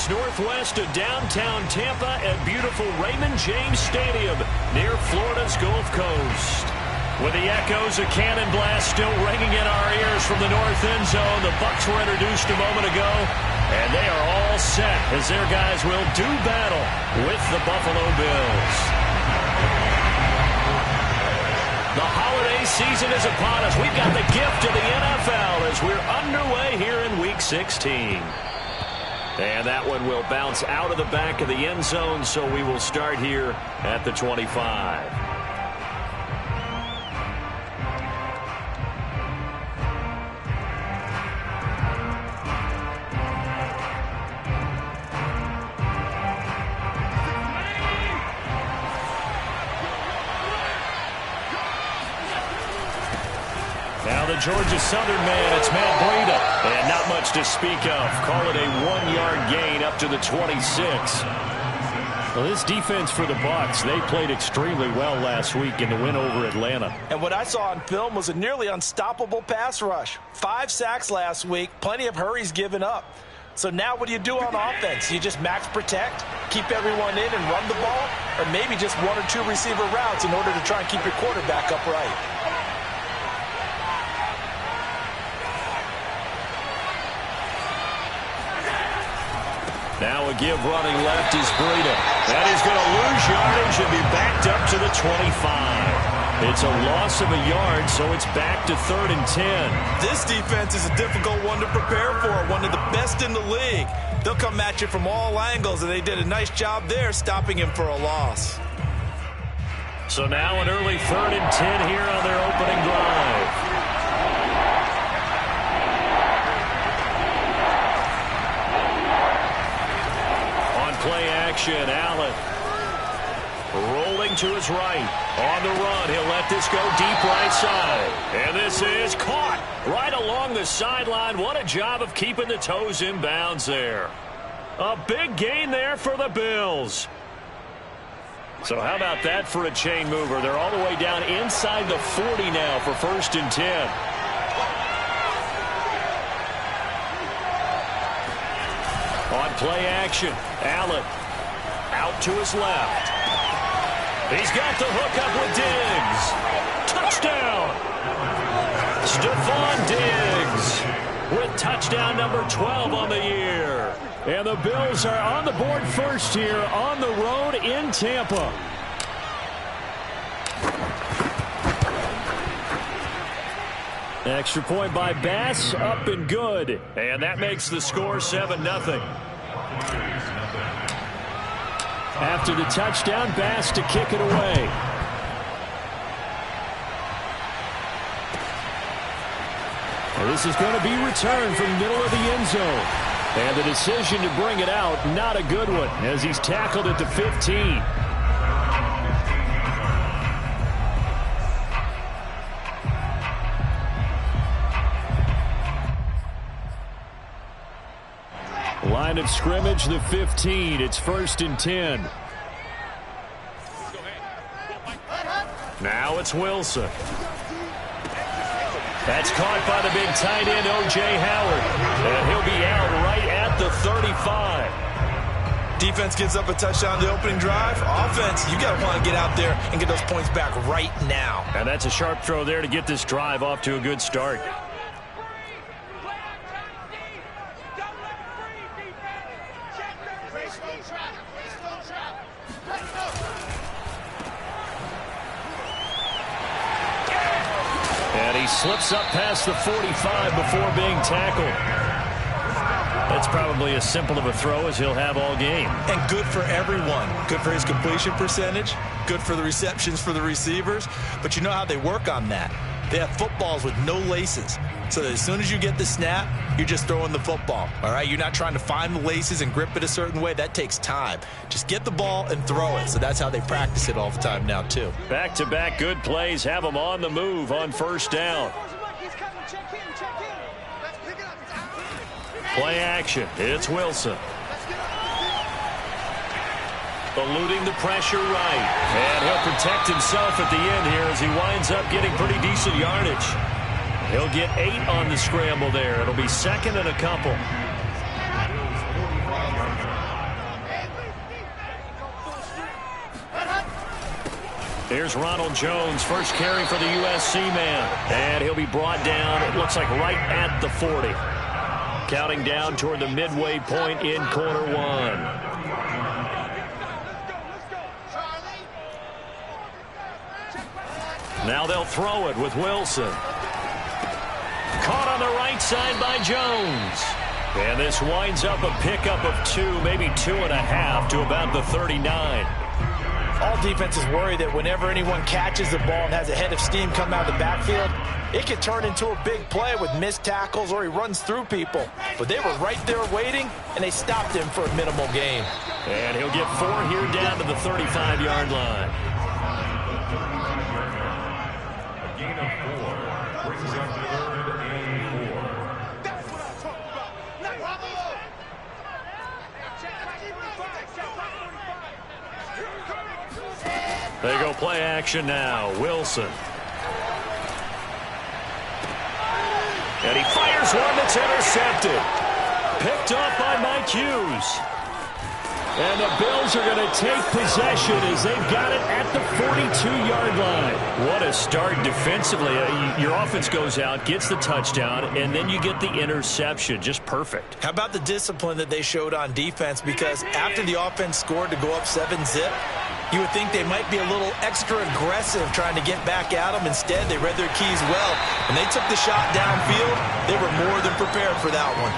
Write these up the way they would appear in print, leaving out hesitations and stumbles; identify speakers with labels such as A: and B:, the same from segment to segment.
A: miles northwest of downtown Tampa at beautiful Raymond James Stadium near Florida's Gulf Coast. With the echoes of cannon blast still ringing in our ears from the north end zone, the Bucs were introduced a moment ago, and they are all set as their guys will do battle with the Buffalo Bills. The holiday season is upon us. We've got the gift of the NFL as we're underway here in Week 16. And that one will bounce out of the back of the end zone, so we will start here at the 25. Now the Georgia Southern man, it's Matt Breida. And not much to speak of. Call it a 1-yard gain up to the 26. Well, this defense for the Bucs, they played extremely well last week in the win over Atlanta.
B: And what I saw on film was a nearly unstoppable pass rush. 5 sacks last week, plenty of hurries given up. So now what do you do on offense? You just max protect, keep everyone in and run the ball, or maybe just 1 or 2 receiver routes in order to try and keep your quarterback upright.
A: Now a give running left is Breida. That is going to lose yardage and be backed up to the 25. It's a loss of a yard, so it's back to 3rd and 10.
B: This defense is a difficult one to prepare for, one of the best in the league. They'll come at you from all angles, and they did a nice job there stopping him for a loss.
A: So now an early 3rd and 10 here on their opening drive. Play action, Allen rolling to his right. On the run, he'll let this go deep right side. And this is caught right along the sideline. What a job of keeping the toes in bounds there. A big gain there for the Bills. So how about that for a chain mover? They're all the way down inside the 40 now for 1st and 10. On play action, Allen out to his left. He's got the hook up with Diggs. Touchdown! Stephon Diggs with touchdown number 12 on the year. And the Bills are on the board first here on the road in Tampa. Extra point by Bass, up and good. And that makes the score 7-0. After the touchdown, Bass to kick it away. And this is going to be returned from the middle of the end zone. And the decision to bring it out, not a good one, as he's tackled at the 15. Line of scrimmage, the 15. It's 1st and 10. Now it's Wilson. That's caught by the big tight end, O.J. Howard. And he'll be out right at the 35.
B: Defense gives up a touchdown the opening drive. Offense, you got to want to get out there and get those points back right now.
A: And that's a sharp throw there to get this drive off to a good start. And he slips up past the 45 before being tackled. That's probably as simple of a throw as he'll have all game.
B: And good for everyone. Good for his completion percentage. Good for the receptions for the receivers. But you know how they work on that. They have footballs with no laces. So that as soon as you get the snap, you're just throwing the football. All right? You're not trying to find the laces and grip it a certain way. That takes time. Just get the ball and throw it. So that's how they practice it all the time now, too.
A: Back-to-back good plays have them on the move on 1st down. Play action. It's Wilson. Eluding the pressure right. And he'll protect himself at the end here as he winds up getting pretty decent yardage. He'll get 8 on the scramble there. It'll be 2nd and a couple. Here's Ronald Jones, first carry for the USC man. And he'll be brought down, it looks like right at the 40. Counting down toward the midway point in quarter one. Now they'll throw it with Wilson. Caught on the right side by Jones. And this winds up a pickup of 2, maybe 2.5 to about the 39.
B: All defenses worry that whenever anyone catches the ball and has a head of steam come out of the backfield, it could turn into a big play with missed tackles or he runs through people. But they were right there waiting, and they stopped him for a minimal gain.
A: And he'll get 4 here down to the 35-yard line.
C: A gain of 4 brings up 3rd and 4.
D: That's what I'm talking about.
A: They go play action now. Wilson. And he fires one that's intercepted. Picked off by Mike Hughes. And the Bills are going to take possession as they've got it at the 42-yard line. What a start defensively. Your offense goes out, gets the touchdown, and then you get the interception. Just perfect.
B: How about the discipline that they showed on defense? Because after the offense scored to go up 7-zip, you would think they might be a little extra aggressive trying to get back at them. Instead, they read their keys well. When they took the shot downfield, they were more than prepared for that one.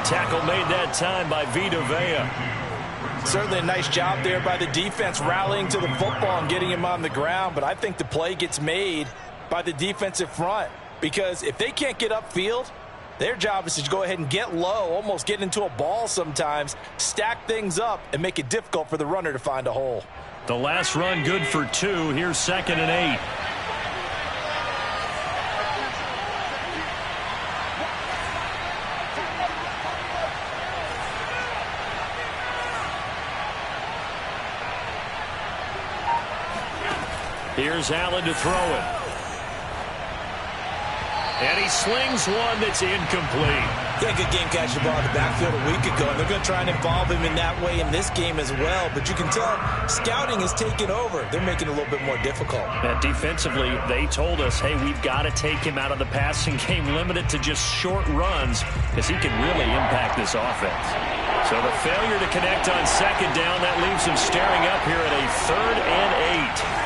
A: Tackle made that time by Vita Vea.
B: Certainly a nice job there by the defense rallying to the football and getting him on the ground. But I think the play gets made by the defensive front. Because if they can't get upfield, their job is to go ahead and get low, almost get into a ball sometimes, stack things up, and make it difficult for the runner to find a hole.
A: The last run good for 2. Here's 2nd and 8. Here's Allen to throw it. And he slings one that's incomplete.
B: Yeah, good game catching the ball in the backfield a week ago, and they're going to try and involve him in that way in this game as well. But you can tell scouting has taken over. They're making it a little bit more difficult.
A: And defensively, they told us, hey, we've got to take him out of the passing game, limited to just short runs, because he can really impact this offense. So the failure to connect on 2nd down, that leaves him staring up here at a 3rd and 8.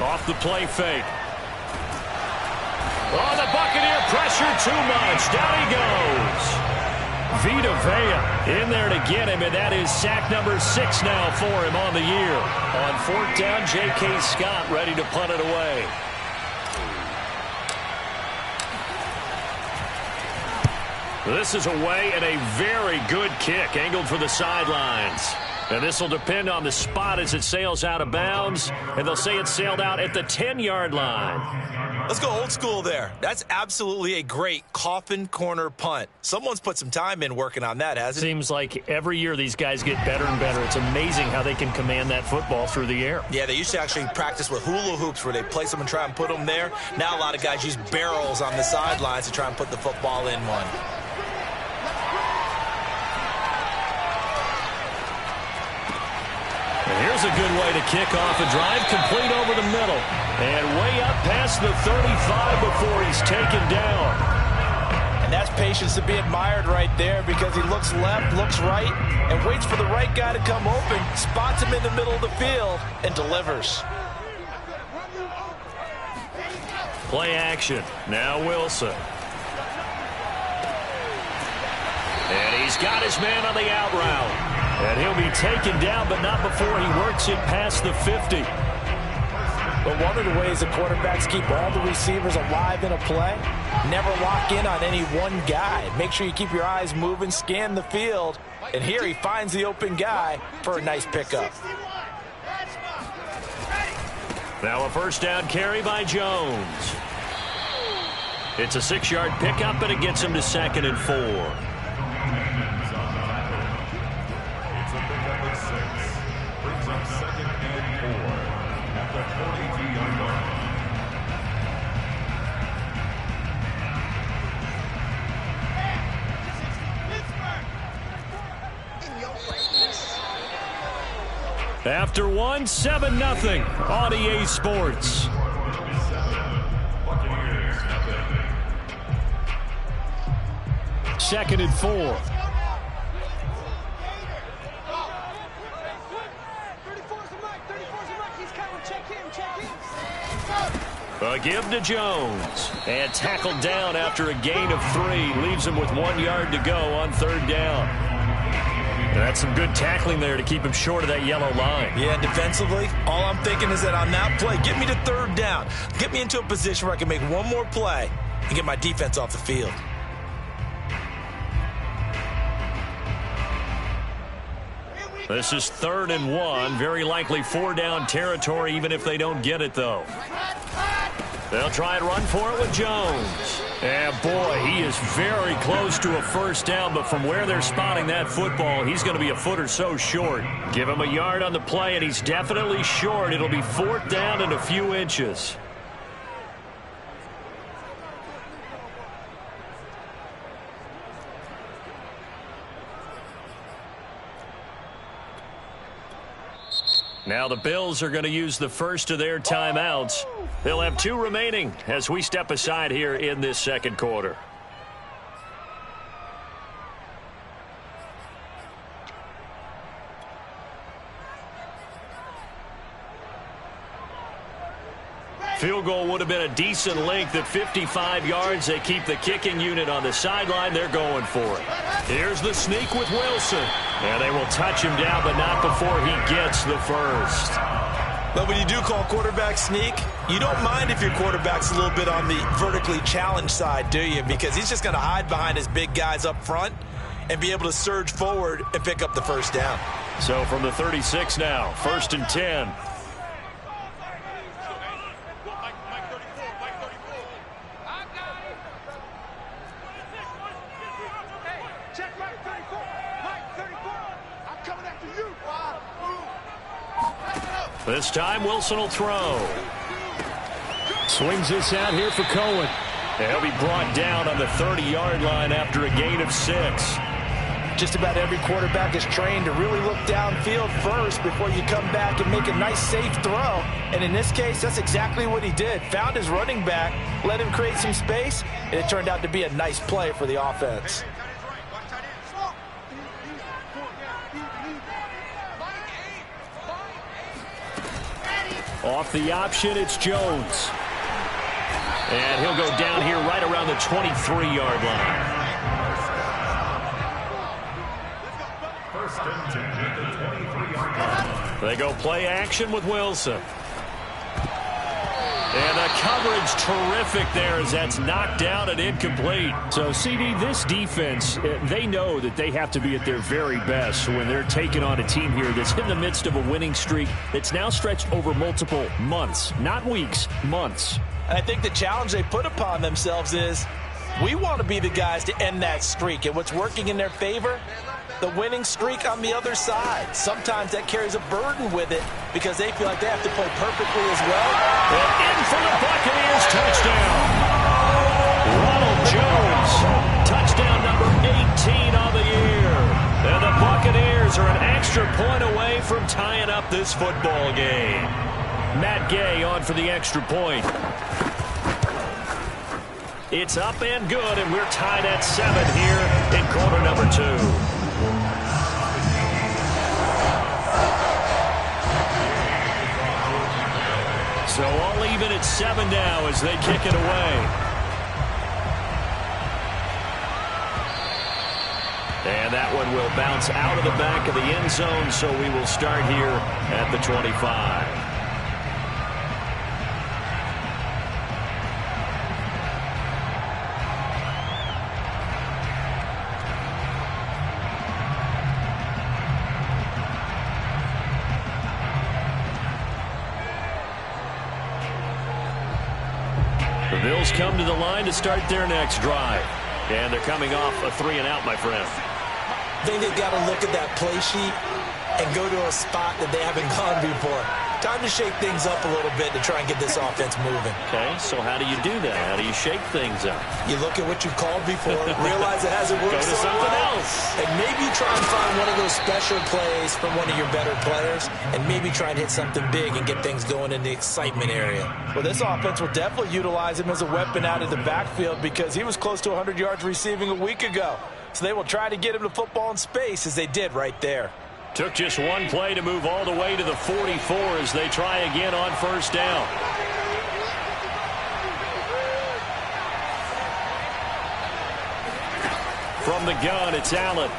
A: Off the play fake. Oh, the Buccaneer pressure too much. Down he goes. Vita Vea in there to get him, and that is sack number 6 now for him on the year. On 4th down, J.K. Scott ready to punt it away. This is away and a very good kick, angled for the sidelines. And this will depend on the spot as it sails out of bounds. And they'll say it sailed out at the 10-yard line.
B: Let's go old school there. That's absolutely a great coffin corner punt. Someone's put some time in working on that, hasn't it?
A: Seems like every year these guys get better and better. It's amazing how they can command that football through the air.
B: Yeah, they used to actually practice with hula hoops where they place them and try and put them there. Now a lot of guys use barrels on the sidelines to try and put the football in one.
A: Here's a good way to kick off a drive, complete over the middle. And way up past the 35 before he's taken down.
B: And that's patience to be admired right there, because he looks left, looks right, and waits for the right guy to come open, spots him in the middle of the field, and delivers.
A: Play action. Now Wilson. And he's got his man on the out route. And he'll be taken down, but not before he works it past the 50.
B: But one of the ways the quarterbacks keep all the receivers alive in a play, never lock in on any one guy. Make sure you keep your eyes moving, scan the field. And here he finds the open guy for a nice pickup.
A: Now a 1st down carry by Jones. It's a 6-yard pickup, and it gets him to 2nd and 4. After one, 7-0 on EA Sports. Second and 4. A give to Jones. And tackled down after a gain of 3. Leaves him with 1 yard to go on third down. That's some good tackling there to keep him short of that yellow line.
B: Yeah, defensively, all I'm thinking is that on that play, get me to third down. Get me into a position where I can make one more play and get my defense off the field.
A: This is 3rd and 1. Very likely 4-down territory, even if they don't get it, though. They'll try and run for it with Jones. And, boy, he is very close to a first down, but from where they're spotting that football, he's going to be a foot or so short. Give him a yard on the play, and he's definitely short. It'll be 4th down and a few inches. Now the Bills are going to use the first of their timeouts. They'll have 2 remaining as we step aside here in this second quarter. Field goal would have been a decent length at 55 yards. They keep the kicking unit on the sideline. They're going for it. Here's the sneak with Wilson. And they will touch him down, but not before he gets the first.
B: But when you do call quarterback sneak, you don't mind if your quarterback's a little bit on the vertically challenged side, do you? Because he's just going to hide behind his big guys up front and be able to surge forward and pick up the first down.
A: So from the 36 now, 1st and 10. This time, Wilson will throw. Swings this out here for Cohen. And he'll be brought down on the 30-yard line after a gain of 6.
B: Just about every quarterback is trained to really look downfield first before you come back and make a nice, safe throw. And in this case, that's exactly what he did. Found his running back, let him create some space, and it turned out to be a nice play for the offense.
A: Off the option, it's Jones. And he'll go down here right around the 23-yard line.
C: 1st and 10 at the 23-yard line.
A: They go play action with Wilson. And the coverage terrific there as that's knocked down and incomplete. So, CD, this defense, they know that they have to be at their very best when they're taking on a team here that's in the midst of a winning streak that's now stretched over multiple months, not weeks, months.
B: And I think the challenge they put upon themselves is we want to be the guys to end that streak. And what's working in their favor? The winning streak on the other side. Sometimes that carries a burden with it because they feel like they have to play perfectly as well.
A: And in for the Buccaneers, touchdown. Ronald Jones, touchdown number 18 on the year. And the Buccaneers are an extra point away from tying up this football game. Matt Gay on for the extra point. It's up and good, and we're tied at 7 here in quarter number 2. So all even at 7 now as they kick it away. And that one will bounce out of the back of the end zone, so we will start here at the 25. The Bills come to the line to start their next drive. And they're coming off a 3-and-out, my friend.
B: I think they've got to look at that play sheet and go to a spot that they haven't gone before. Time to shake things up a little bit to try and get this offense moving.
A: Okay, so how do you do that? How do you shake things up?
B: You look at what you called before, realize it hasn't worked
A: Go to
B: so
A: something
B: well,
A: else.
B: and maybe try and find one of those special plays from one of your better players, and maybe try and hit something big and get things going in the excitement area. Well, this offense will definitely utilize him as a weapon out of the backfield because he was close to 100 yards receiving a week ago. So they will try to get him the football in space as they did right there.
A: Took just one play to move all the way to the 44 as they try again on first down. From the gun, it's Allen.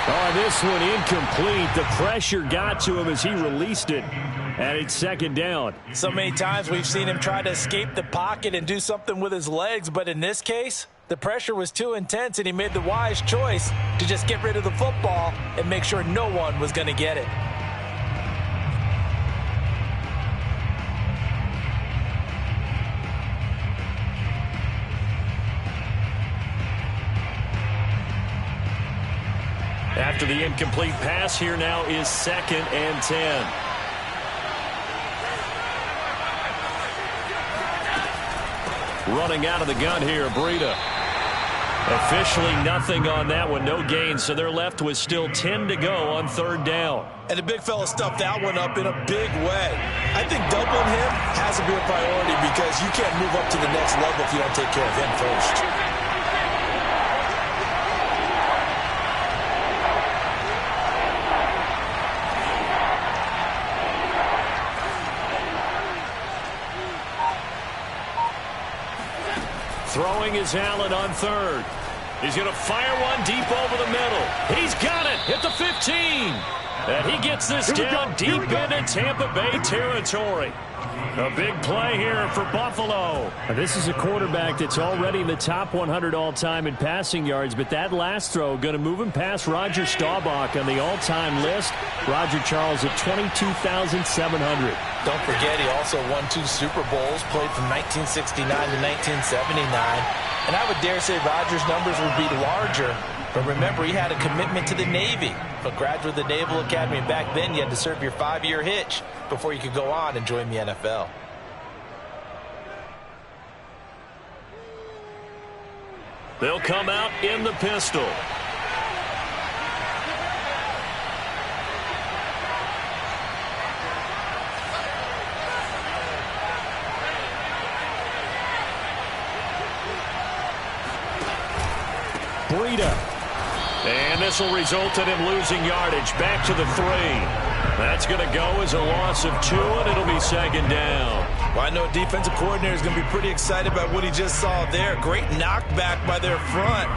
A: Oh, this one incomplete. The pressure got to him as he released it. And it's second down.
B: So many times we've seen him try to escape the pocket and do something with his legs, but in this case, the pressure was too intense and he made the wise choice to just get rid of the football and make sure no one was going to get it.
A: After the incomplete pass, here now is 2nd and 10. Running out of the gun here, Breida. Officially nothing on that one, no gain, so they're left with still 10 to go on third down.
B: And the big fella stuffed that one up in a big way. I think doubling him has to be a priority because you can't move up to the next level if you don't take care of him first.
A: Throwing is Allen on third. He's going to fire one deep over the middle. He's got it at the 15. And he gets this down deep into Tampa Bay territory. A big play here for Buffalo. This is a quarterback that's already in the top 100 all-time in passing yards, but that last throw going to move him past Roger Staubach on the all-time list. Roger Charles at 22,700.
B: Don't forget, he also won 2 Super Bowls, played from 1969 to 1979. And I would dare say Rodgers' numbers would be larger. But remember, he had a commitment to the Navy. A graduate of the Naval Academy. And back then, you had to serve your 5-year hitch before you could go on and join the NFL.
A: They'll come out in the pistol. Breida. And this will result in him losing yardage. Back to the 3. That's going to go as a loss of 2, and it'll be second down.
B: Well, I know a defensive coordinator is going to be pretty excited about what he just saw there. Great knockback by their front.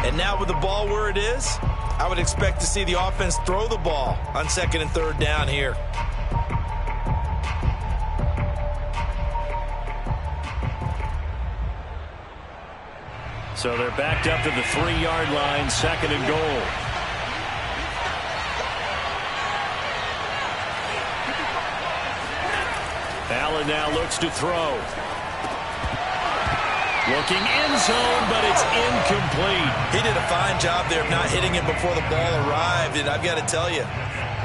B: And now with the ball where it is, I would expect to see the offense throw the ball on 2nd and 3rd down here.
A: So they're backed up to the 3-yard line, 2nd and goal. Allen now looks to throw. Looking end zone, but it's incomplete.
B: He did a fine job there of not hitting it before the ball arrived, and I've got to tell you,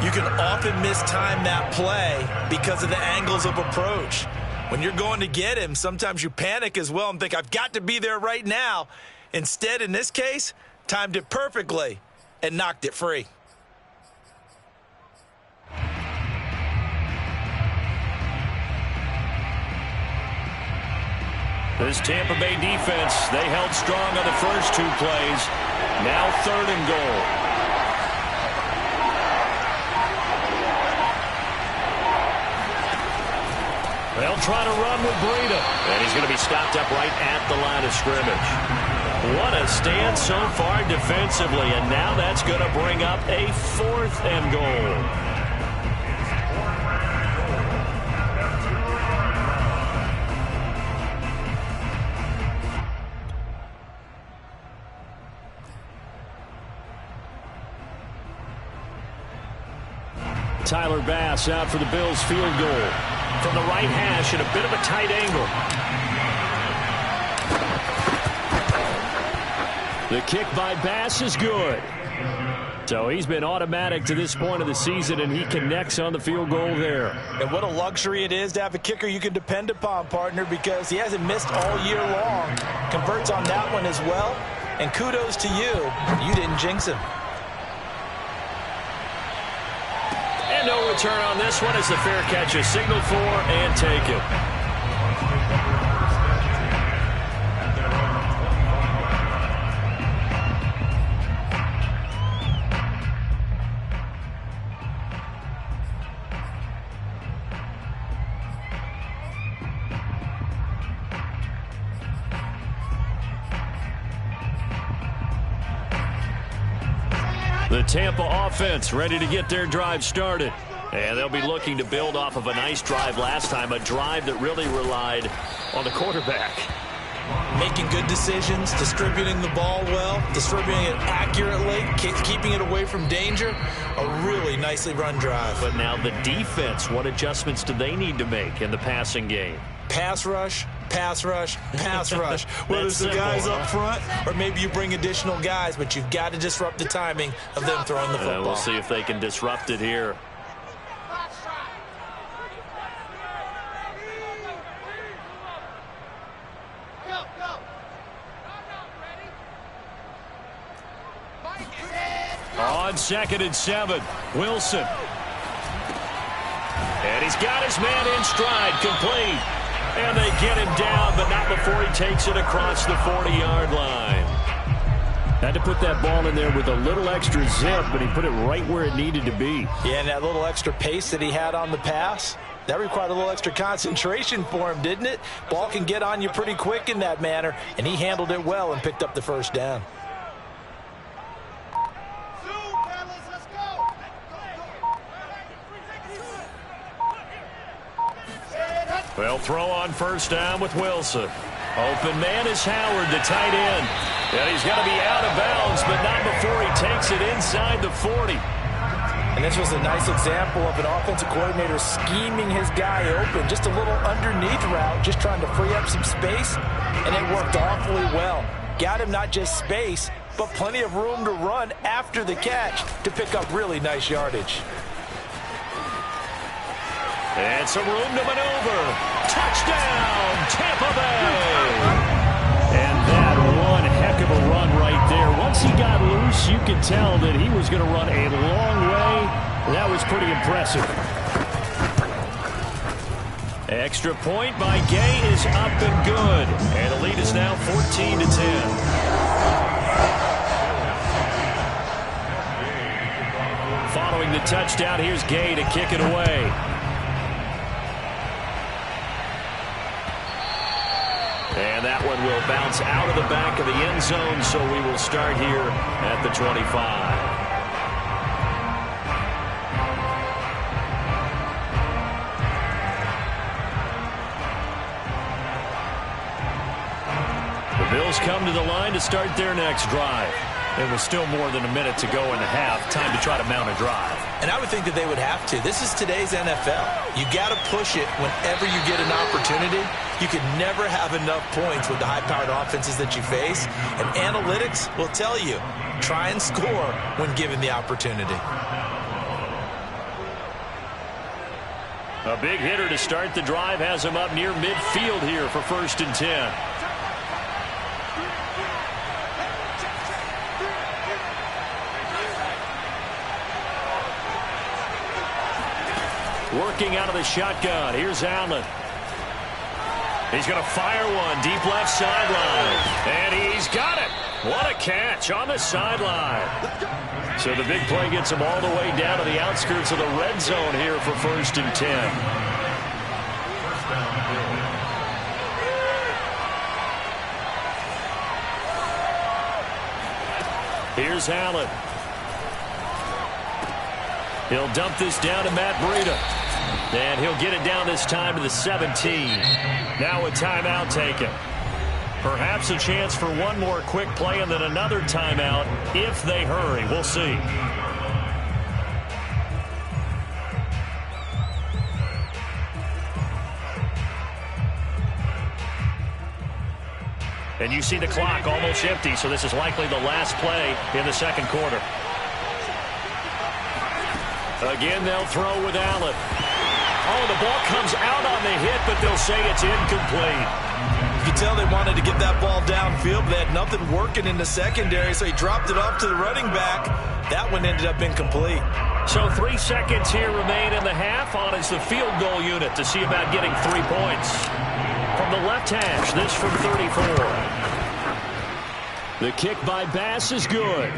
B: you can often mistime that play because of the angles of approach. When you're going to get him, sometimes you panic as well and think, I've got to be there right now. Instead, in this case, timed it perfectly and knocked it free.
A: This Tampa Bay defense, they held strong on the first 2 plays. Now 3rd and goal. They'll try to run with Breida. And he's going to be stopped up right at the line of scrimmage. What a stand so far defensively. And now that's going to bring up a 4th and goal. Tyler Bass out for the Bills field goal. From the right hash at a bit of a tight angle. The kick by Bass is good. So he's been automatic to this point of the season, and he connects on the field goal there.
B: And what a luxury it is to have a kicker you can depend upon, partner, because he hasn't missed all year long. Converts on that one as well. And kudos to you. You didn't jinx him.
A: And no return on this one as the fair catch is signaled for and taken. The Tampa offense ready to get their drive started. And they'll be looking to build off of a nice drive last time, a drive that really relied on the quarterback.
B: Making good decisions, distributing the ball well, distributing it accurately, keeping it away from danger. A really nicely run drive.
A: But now the defense, what adjustments do they need to make in the passing game?
B: Pass rush, pass rush, pass rush. Whether it's the guys up front or maybe you bring additional guys, but you've got to disrupt the timing of them throwing the football.
A: We'll see if they can disrupt it here. On 2nd and 7, Wilson. And he's got his man in stride, complete. And they get him down, but not before he takes it across the 40-yard line. Had to put that ball in there with a little extra zip, but he put it right where it needed to be.
B: Yeah, and that little extra pace that he had on the pass, that required a little extra concentration for him, didn't it? Ball can get on you pretty quick in that manner, and he handled it well and picked up the first down.
A: Well, throw on first down with Wilson. Open man is Howard, the tight end. And he's got to be out of bounds, but not before he takes it inside the 40.
B: And this was a nice example of an offensive coordinator scheming his guy open. Just a little underneath route, just trying to free up some space, and it worked awfully well. Got him not just space, but plenty of room to run after the catch to pick up really nice yardage.
A: And some room to maneuver. Touchdown, Tampa Bay. And that one heck of a run right there. Once he got loose, you could tell that he was going to run a long way. That was pretty impressive. Extra point by Gay is up and good. And the lead is now 14-10. Following the touchdown, here's Gay to kick it away. And that one will bounce out of the back of the end zone, so we will start here at the 25. The Bills come to the line to start their next drive. It was still more than a minute to go in the half. Time to try to mount a drive.
B: And I would think that they would have to. This is today's NFL. You got to push it whenever you get an opportunity. You can never have enough points with the high-powered offenses that you face. And analytics will tell you, try and score when given the opportunity.
A: A big hitter to start the drive has him up near midfield here for 1st and 10. Working out of the shotgun. Here's Allen. He's going to fire one deep left sideline. And he's got it. What a catch on the sideline. So the big play gets him all the way down to the outskirts of the red zone here for 1st and 10. Here's Allen. He'll dump this down to Matt Breida. And he'll get it down this time to the 17. Now a timeout taken. Perhaps a chance for one more quick play and then another timeout if they hurry. We'll see. And you see the clock almost empty, so this is likely the last play in the second quarter. Again, they'll throw with Allen. Oh, the ball comes out on the hit, but they'll say it's incomplete.
B: You can tell they wanted to get that ball downfield, but they had nothing working in the secondary, so he dropped it off to the running back. That one ended up incomplete.
A: So 3 seconds here remain in the half. On is the field goal unit to see about getting 3 points. From the left hash, this from 34. The kick by Bass is good.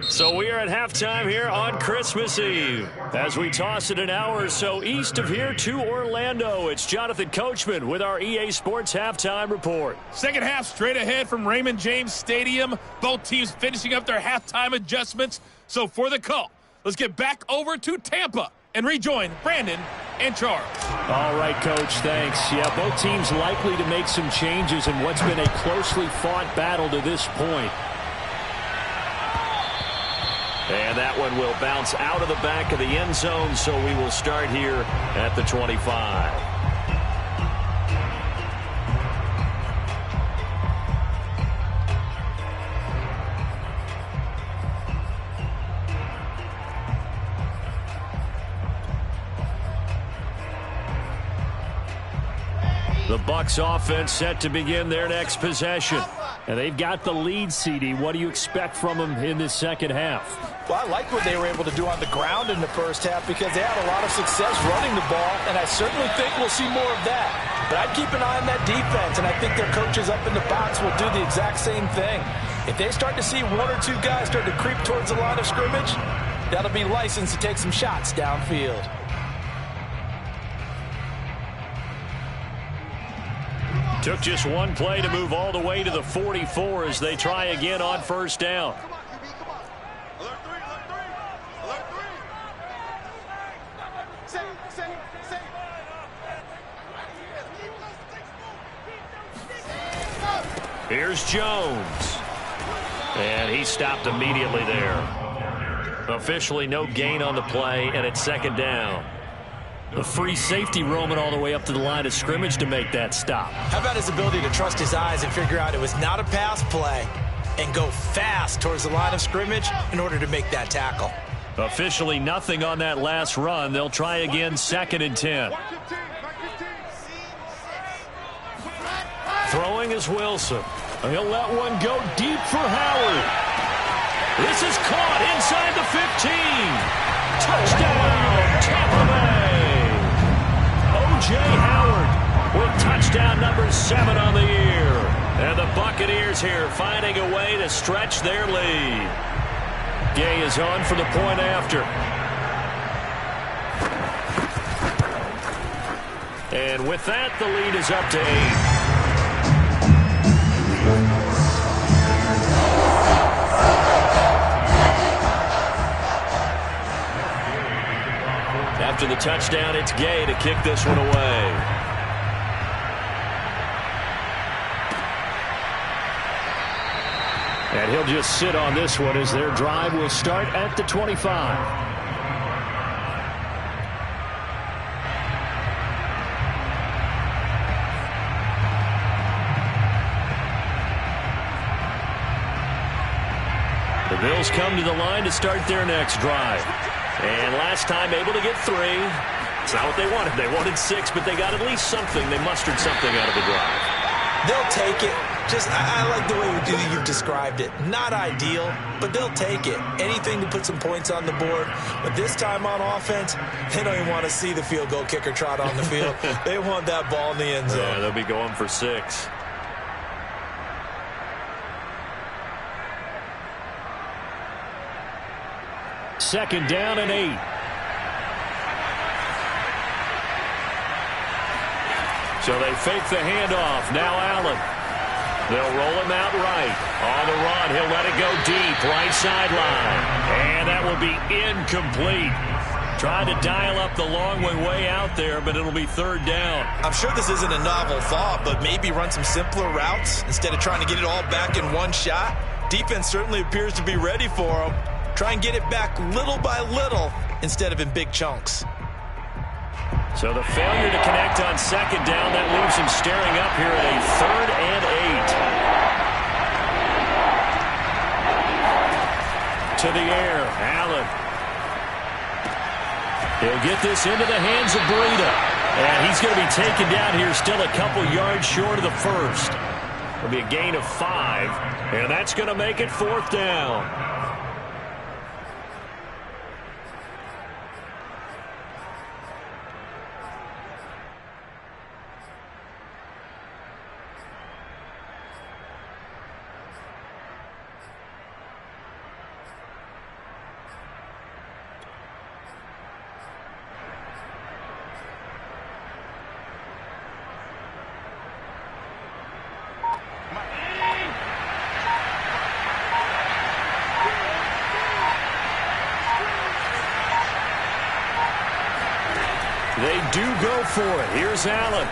A: So we are at halftime here on Christmas Eve. As we toss it an hour or so east of here to Orlando, it's Jonathan Coachman with our EA Sports Halftime Report.
D: Second half straight ahead from Raymond James Stadium. Both teams finishing up their halftime adjustments. So for the call, let's get back over to Tampa and rejoin Brandon and Charles.
A: All right, Coach, thanks. Yeah, both teams likely to make some changes in what's been a closely fought battle to this point. And that one will bounce out of the back of the end zone, so we will start here at the 25. The Bucs offense set to begin their next possession. And they've got the lead, CD. What do you expect from them in this second half?
B: Well, I like what they were able to do on the ground in the first half because they had a lot of success running the ball, and I certainly think we'll see more of that. But I'd keep an eye on that defense, and I think their coaches up in the box will do the exact same thing. If they start to see 1 or 2 guys start to creep towards the line of scrimmage, that'll be licensed to take some shots downfield.
A: Took just 1 play to move all the way to the 44 as they try again on first down. Here's Jones. And he stopped immediately there. Officially no gain on the play, and it's second down. A free safety roaming all the way up to the line of scrimmage to make that stop.
B: How about his ability to trust his eyes and figure out it was not a pass play and go fast towards the line of scrimmage in order to make that tackle?
A: Officially nothing on that last run. They'll try again, second and 10. Throwing is Wilson. He'll let one go deep for Howard. This is caught inside the 15. Touchdown, Tampa Bay. O.J. Howard with touchdown number 7 on the year. And the Buccaneers here finding a way to stretch their lead. Gay is on for the point after. And with that, the lead is up to 8. After the touchdown, it's Gay to kick this one away. And he'll just sit on this one as their drive will start at the 25. The Bills come to the line to start their next drive. And last time able to get 3. It's not what they wanted. They wanted 6, but they got at least something. They mustered something out of the drive.
B: They'll take it. I like the way you've described it. Not ideal, but they'll take it. Anything to put some points on the board. But this time on offense, they don't even want to see the field goal kicker trot on the field. They want that ball in the end zone.
A: Yeah, they'll be going for 6. Second down and 8. So they fake the handoff. Now Allen. They'll roll him out right. On the run, he'll let it go deep. Right sideline. And that will be incomplete. Trying to dial up the long way out there, but it'll be third down.
B: I'm sure this isn't a novel thought, but maybe run some simpler routes instead of trying to get it all back in one shot. Defense certainly appears to be ready for them. Try and get it back little by little instead of in big chunks.
A: So the failure to connect on second down, that leaves him staring up here at a third and 8. To the air, Allen. He'll get this into the hands of Breida. And he's going to be taken down here still a couple yards short of the first. It'll be a gain of 5, and that's going to make it 4th down. They do go for it. Here's Allen.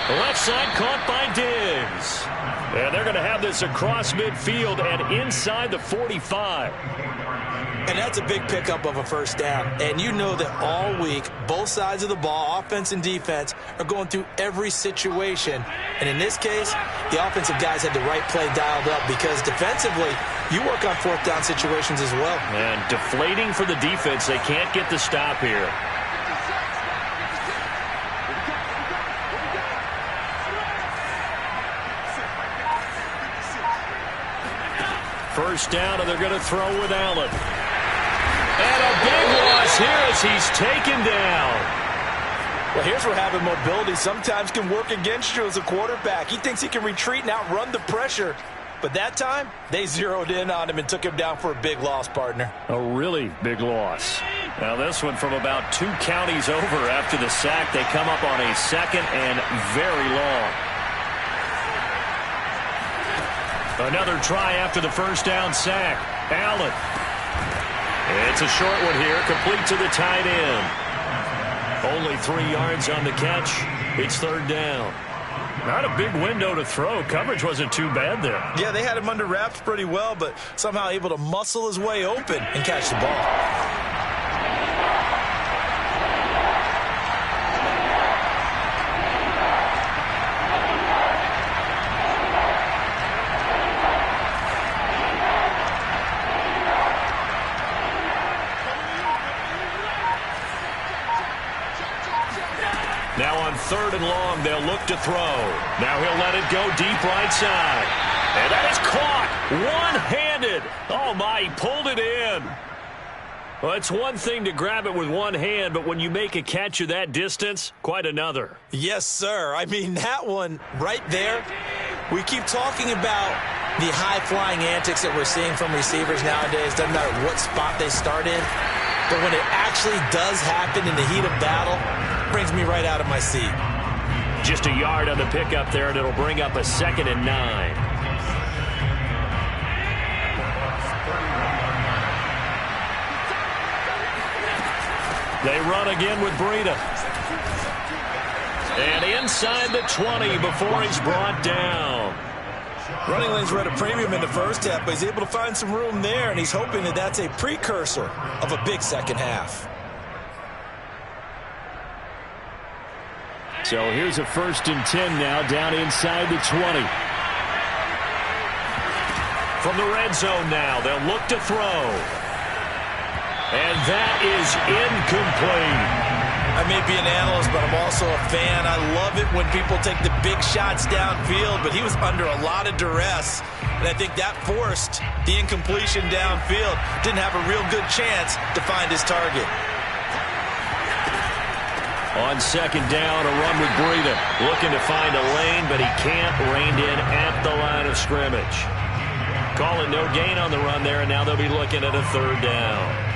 A: The left side caught by Diggs. And they're going to have this across midfield and inside the 45.
B: And that's a big pickup of a first down. And you know that all week, both sides of the ball, offense and defense, are going through every situation. And in this case, the offensive guys had the right play dialed up because defensively, you work on 4th down situations as well.
A: And deflating for the defense. They can't get the stop here. First down, and they're going to throw with Allen. And a big loss here as he's taken down.
B: Well, here's where having mobility sometimes can work against you as a quarterback. He thinks he can retreat and outrun the pressure. But that time, they zeroed in on him and took him down for a big loss, partner.
A: A really big loss. Now this one from about 2 counties over after the sack. They come up on a 2nd and very long. Another try after the first down sack. Allen. It's a short one here, complete to the tight end. Only 3 yards on the catch. It's 3rd down. Not a big window to throw. Coverage wasn't too bad there.
B: Yeah, they had him under wraps pretty well, but somehow able to muscle his way open and catch the ball.
A: Now on 3rd and long, they'll look to throw. Now he'll let it go deep right side. And that is caught one-handed. Oh, my, he pulled it in. Well, it's one thing to grab it with one hand, but when you make a catch of that distance, quite another.
B: Yes, sir. I mean, that one right there, we keep talking about the high-flying antics that we're seeing from receivers nowadays. Doesn't matter what spot they start in. But when it actually does happen in the heat of battle, it brings me right out of my seat.
A: Just a yard on the pickup there, and it'll bring up a 2nd and 9. They run again with Breida. And inside the 20 before he's brought down.
B: Running lanes were at a premium in the first half, but he's able to find some room there, and he's hoping that that's a precursor of a big second half.
A: So here's a 1st and 10 now, down inside the 20. From the red zone now, they'll look to throw. And that is incomplete.
B: I may be an analyst, but I'm also a fan. I love it when people take the big shots downfield, but he was under a lot of duress, and I think that forced the incompletion downfield. Didn't have a real good chance to find his target.
A: On 2nd down, a run with Breida. Looking to find a lane, but he can't. Reined in at the line of scrimmage. Call it no gain on the run there, and now they'll be looking at a 3rd down.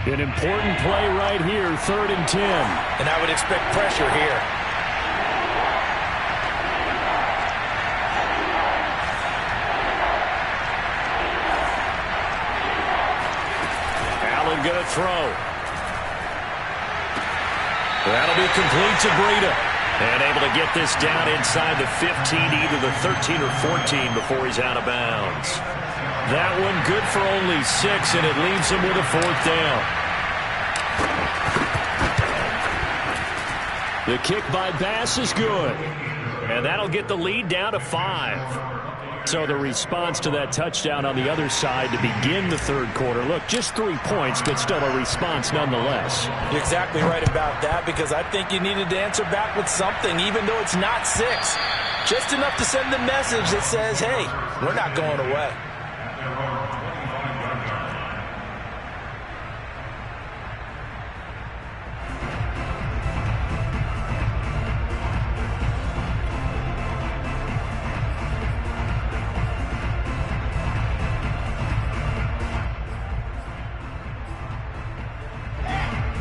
A: An important play right here, 3rd and 10.
B: And I would expect pressure here.
A: Allen going to throw. That'll be complete to Breida. And able to get this down inside the 15, either the 13 or 14 before he's out of bounds. That one good for only 6, and it leaves him with a 4th down. The kick by Bass is good. And that'll get the lead down to 5. So the response to that touchdown on the other side to begin the third quarter. Look, just 3 points, but still a response nonetheless.
B: You're exactly right about that, because I think you needed to answer back with something, even though it's not 6. Just enough to send the message that says, hey, we're not going away.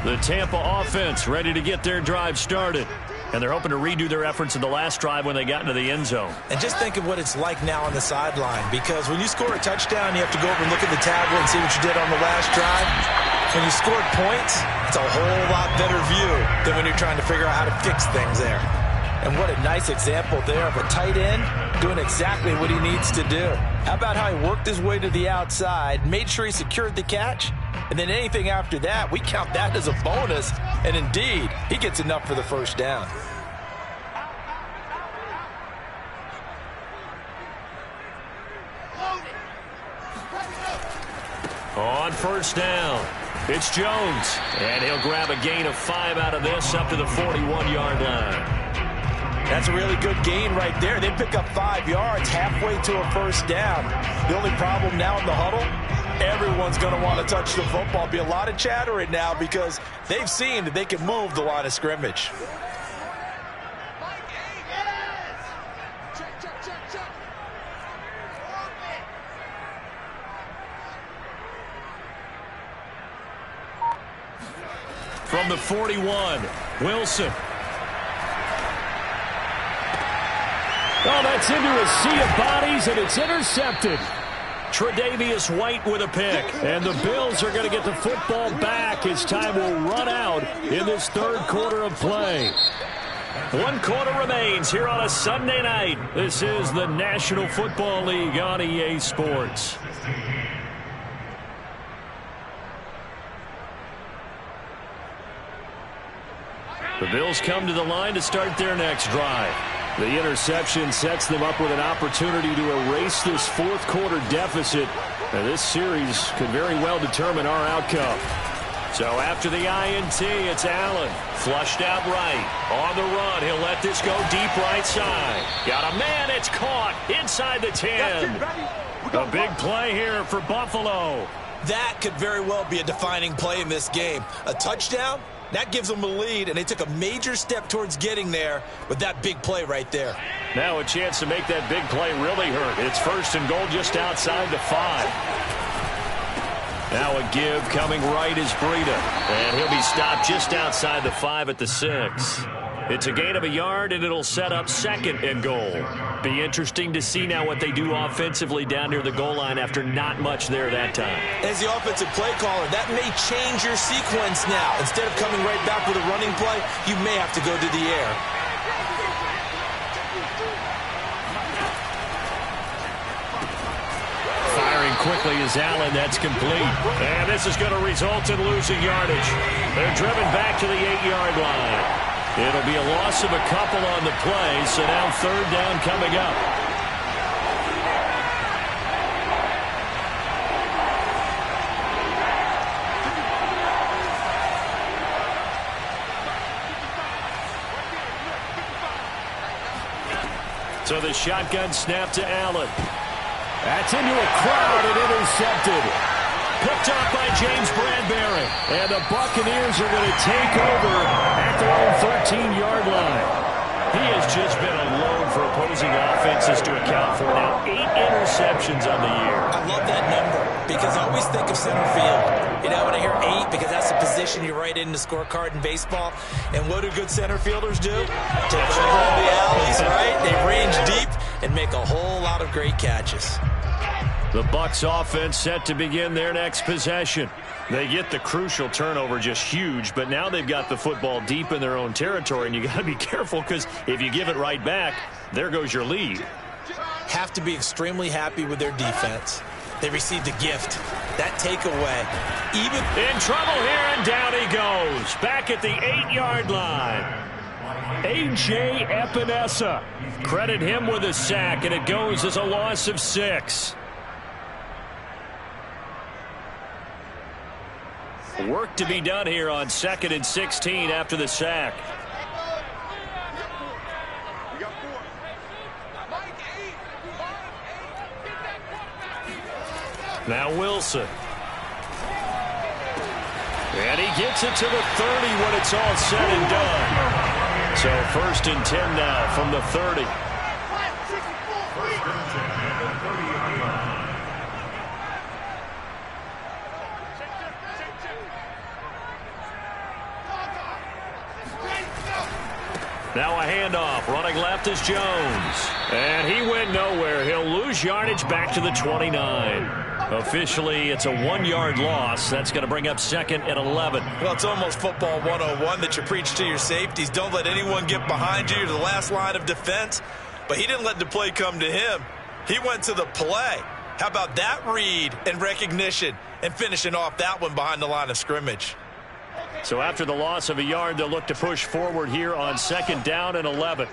A: The Tampa offense ready to get their drive started. And they're hoping to redo their efforts in the last drive when they got into the end zone.
B: And just think of what it's like now on the sideline, because when you score a touchdown, you have to go over and look at the tablet and see what you did on the last drive. When you scored points, it's a whole lot better view than when you're trying to figure out how to fix things there. And what a nice example there of a tight end doing exactly what he needs to do. How about how he worked his way to the outside, made sure he secured the catch, and then anything after that, we count that as a bonus. And indeed, he gets enough for the first down.
A: On first down, it's Jones. And he'll grab a gain of 5 out of this up to the 41-yard line.
B: That's a really good gain right there. They pick up 5 yards halfway to a first down. The only problem now in the huddle, everyone's going to want to touch the football. Be a lot of chatter right now because they've seen that they can move the line of scrimmage.
A: From the 41, Wilson. Oh, that's into a sea of bodies, and it's intercepted. Tre'Davious White with a pick. And the Bills are going to get the football back as time will run out in this third quarter of play. 1 quarter remains here on a Sunday night. This is the National Football League on EA Sports. The Bills come to the line to start their next drive. The interception sets them up with an opportunity to erase this fourth quarter deficit. And this series could very well determine our outcome. So after the INT, it's Allen. Flushed out right. On the run, he'll let this go deep right side. Got a man, it's caught inside the 10. A big play here for Buffalo.
B: That could very well be a defining play in this game. A touchdown? That gives them a lead, and they took a major step towards getting there with that big play right there.
A: Now a chance to make that big play really hurt. It's first and goal just outside the 5. Now a give coming right is Breida, and he'll be stopped just outside the 5 at the 6. It's a gain of a yard, and it'll set up second and goal. Be interesting to see now what they do offensively down near the goal line after not much there that time.
B: As the offensive play caller, that may change your sequence now. Instead of coming right back with a running play, you may have to go to the air.
A: Firing quickly is Allen. That's complete. And this is going to result in losing yardage. They're driven back to the 8-yard line. It'll be a loss of a couple on the play, so now third down coming up. So the shotgun snap to Allen. That's into a crowd and intercepted. Picked up by James Bradbury. And the Buccaneers are going to take over at their own 13-yard line. He has just been a load for opposing offenses to account for. Now 8 interceptions on the year.
B: I love that number because I always think of center field. You know, when I hear 8, because that's the position you write in the scorecard in baseball. And what do good center fielders do? To dribble in the alleys, right? They range deep and make a whole lot of great catches.
A: The Bucs offense set to begin their next possession. They get the crucial turnover, just huge, but now they've got the football deep in their own territory, and you got to be careful because if you give it right back, there goes your lead.
B: Have to be extremely happy with their defense. They received a gift. That takeaway. Even
A: in trouble here, and down he goes. Back at the 8-yard line. A.J. Epinesa. Credit him with a sack, and it goes as a loss of 6. Work to be done here on 2nd and 16 after the sack. Now Wilson. And he gets it to the 30 when it's all said and done. So 1st and 10 now from the 30. Now a handoff. Running left is Jones. And he went nowhere. He'll lose yardage back to the 29. Officially, it's a 1-yard loss. That's going to bring up 2nd and 11.
B: Well, it's almost football 101 that you preach to your safeties. Don't let anyone get behind you to the last line of defense. But he didn't let the play come to him. He went to the play. How about that read and recognition and finishing off that one behind the line of scrimmage?
A: So after the loss of a yard, they'll look to push forward here on 2nd down and 11.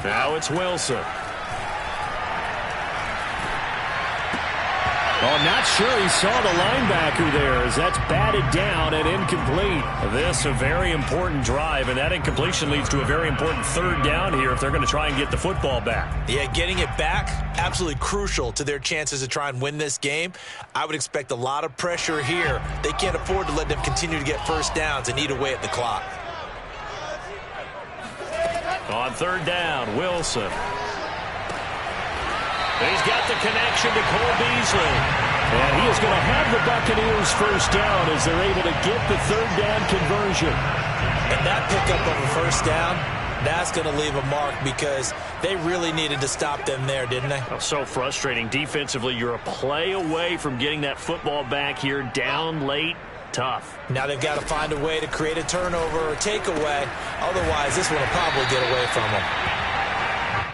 A: Now it's Wilson. Oh, not sure he saw the linebacker there as that's batted down and incomplete. This a very important drive, and that incompletion leads to a very important 3rd down here if they're going to try and get the football back.
B: Yeah, getting it back, absolutely crucial to their chances to try and win this game. I would expect a lot of pressure here. They can't afford to let them continue to get 1st downs and eat away at the clock.
A: On 3rd down, Wilson. He's got the connection to Cole Beasley. And he is going to have the Buccaneers 1st down as they're able to get the 3rd down conversion.
B: And that pickup of a 1st down, that's going to leave a mark because they really needed to stop them there, didn't they?
A: Oh, so frustrating. Defensively, you're a play away from getting that football back here down late. Tough.
B: Now they've got to find a way to create a turnover or takeaway. Otherwise, this one will probably get away from them.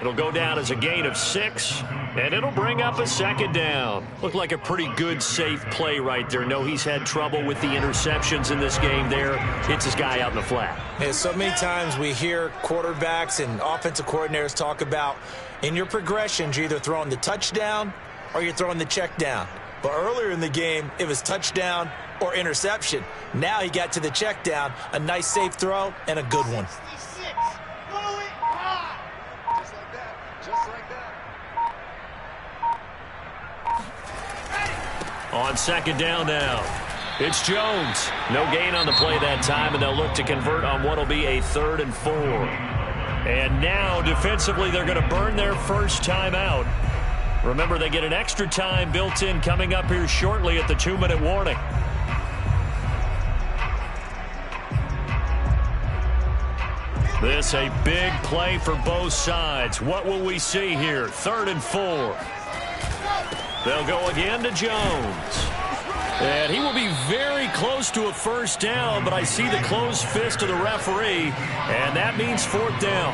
A: It'll go down as a gain of 6, and it'll bring up a 2nd down. Looked like a pretty good, safe play right there. No, he's had trouble with the interceptions in this game there. Hits his guy out in the flat.
B: Yeah, so many times we hear quarterbacks and offensive coordinators talk about in your progressions, you're either throwing the touchdown or you're throwing the check down. But earlier in the game, it was touchdown or interception. Now he got to the check down, a nice safe throw, and a good one.
A: On 2nd down now, it's Jones. No gain on the play that time, and they'll look to convert on what will be a 3rd and 4. And now, defensively, they're going to burn their 1st time out. Remember, they get an extra time built in coming up here shortly at the 2-minute warning. This a big play for both sides. What will we see here? 3rd and 4. They'll go again to Jones. And he will be very close to a 1st down, but I see the closed fist of the referee, and that means 4th down.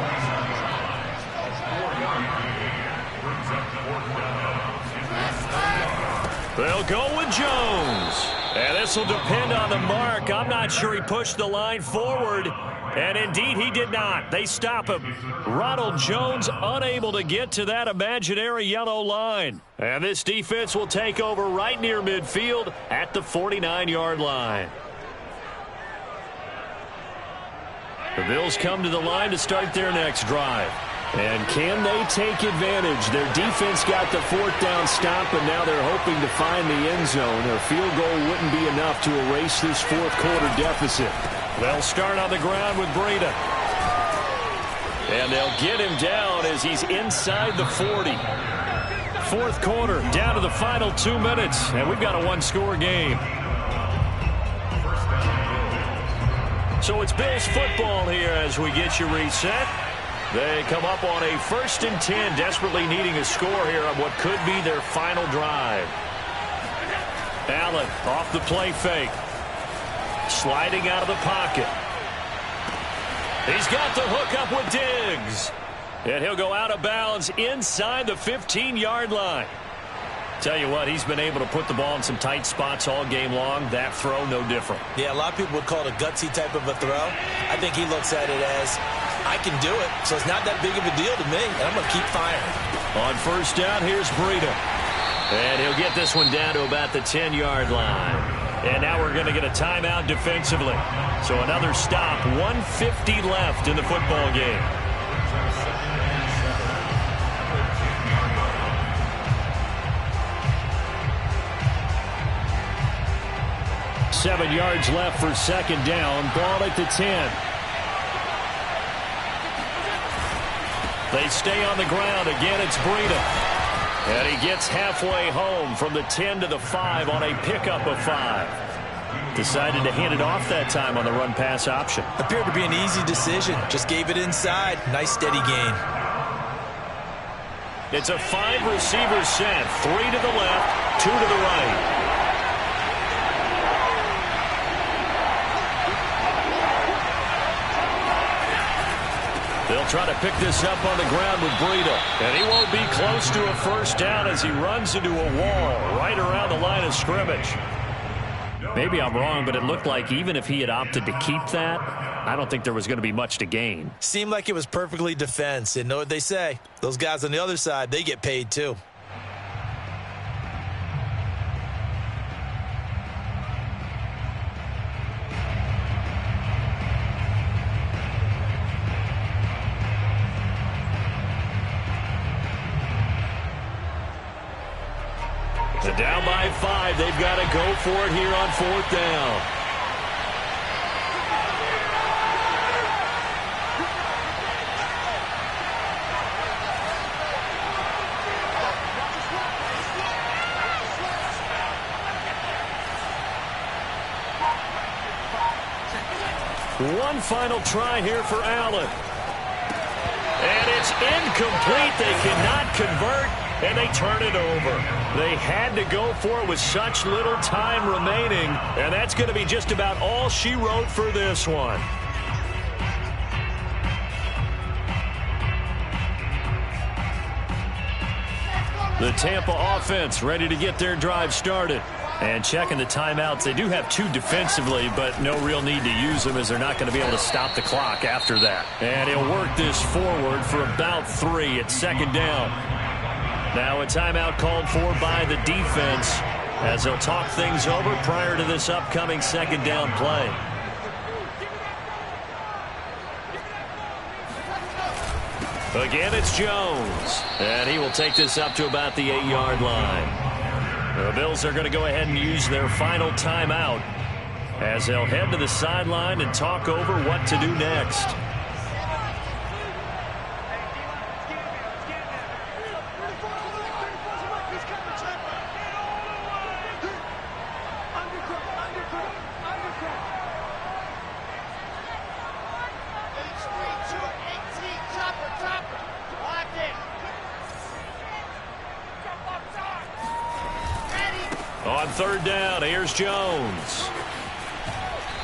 A: They'll go with Jones. And this will depend on the mark. I'm not sure he pushed the line forward. And indeed, he did not. They stop him. Ronald Jones unable to get to that imaginary yellow line. And this defense will take over right near midfield at the 49-yard line. The Bills come to the line to start their next drive. And can they take advantage? Their defense got the 4th down stop, and now they're hoping to find the end zone. A field goal wouldn't be enough to erase this 4th quarter deficit. They'll start on the ground with Breida. And they'll get him down as he's inside the 40. 4th quarter, down to the final 2 minutes, and we've got a 1-score game. So it's Bills football here as we get you reset. They come up on a 1st and 10, desperately needing a score here on what could be their final drive. Allen off the play fake. Sliding out of the pocket. He's got the hook up with Diggs. And he'll go out of bounds inside the 15-yard line. Tell you what, he's been able to put the ball in some tight spots all game long. That throw, no different.
B: Yeah, a lot of people would call it a gutsy type of a throw. I think he looks at it as, I can do it, so it's not that big of a deal to me, and I'm going to keep firing.
A: On first down, here's Breida. And he'll get this one down to about the 10-yard line. And now we're going to get a timeout defensively. So another stop, 1:50 left in the football game. Seven yards left for second down. Ball at the 10. They stay on the ground. Again, it's Breida. And he gets halfway home from the 10 to the 5 on a pickup of 5. Decided to hand it off that time on the run-pass option.
B: Appeared to be an easy decision. Just gave it inside. Nice steady gain.
A: It's a 5-receiver set. 3 to the left, 2 to the right. They'll try to pick this up on the ground with Breida. And he won't be close to a first down as he runs into a wall right around the line of scrimmage. Maybe I'm wrong, but it looked like even if he had opted to keep that, I don't think there was going to be much to gain.
B: Seemed like it was perfectly defense. And know what they say. Those guys on the other side, they get paid too.
A: Down by 5. They've got to go for it here on fourth down. One final try here for Allen. And it's incomplete. They cannot convert. And they turn it over. They had to go for it with such little time remaining. And that's going to be just about all she wrote for this one. The Tampa offense ready to get their drive started. And checking the timeouts. They do have 2 defensively, but no real need to use them as they're not going to be able to stop the clock after that. And he'll work this forward for about 3 at second down. Now a timeout called for by the defense as they'll talk things over prior to this upcoming second down play. Again, it's Jones. And he will take this up to about the 8-yard line. The Bills are going to go ahead and use their final timeout as they'll head to the sideline and talk over what to do next. On third down, here's Jones.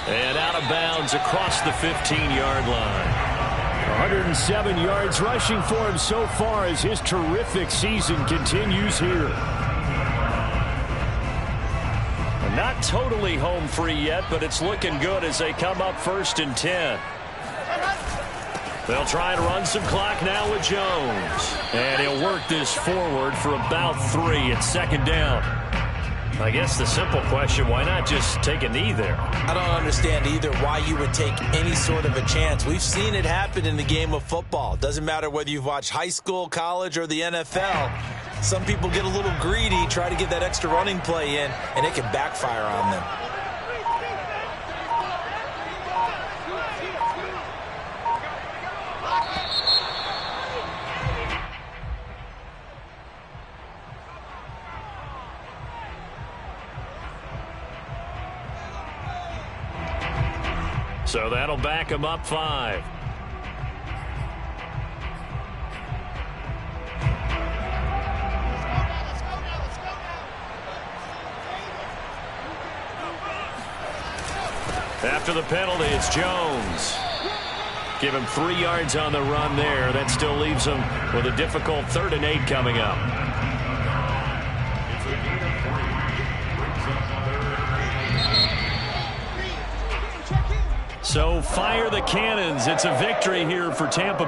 A: And out of bounds across the 15-yard line. 107 yards rushing for him so far as his terrific season continues here. Not totally home free yet, but it's looking good as they come up 1st and 10. They'll try and run some clock now with Jones. And he'll work this forward for about 3 at second down. I guess the simple question, why not just take a knee there?
B: I don't understand either why you would take any sort of a chance. We've seen it happen in the game of football. Doesn't matter whether you've watched high school, college, or the NFL. Some people get a little greedy, try to get that extra running play in, and it can backfire on them.
A: So that'll back him up 5. After the penalty, it's Jones. Give him 3 yards on the run there. That still leaves him with a difficult 3rd and 8 coming up. So fire the cannons. It's a victory here for Tampa